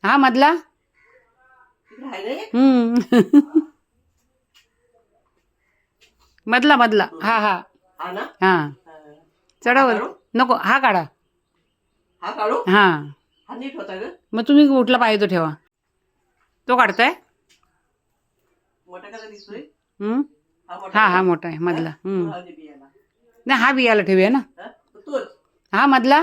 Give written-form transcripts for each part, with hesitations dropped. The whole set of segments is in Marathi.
हा मधला. मधला मधला. हा हा हा. चढावर नको. हा काढा. हा मग तुम्ही कुठला पाहिजे तो ठेवा. तो काढताय. हा हा मोठा आहे मधला. नाही हा बियाला ठेवूया ना. हा मधला.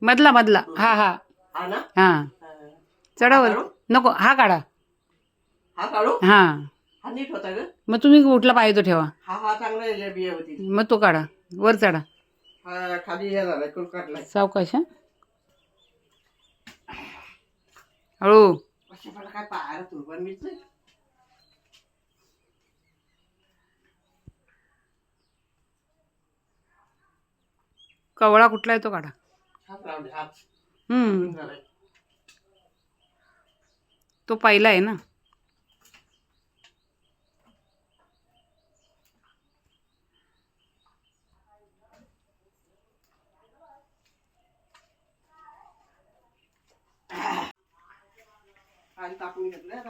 मधला मधला. हा हा हा. चढावर नको. हा काढा. हा मग तुम्ही कुठला पाहिजे तो ठेवा. मग तो काढा. वर चढा. सावकाश. हळू. कवळा कुठला आहे तो काढा. तो पहिला आहे ना. टाकून घेतलं.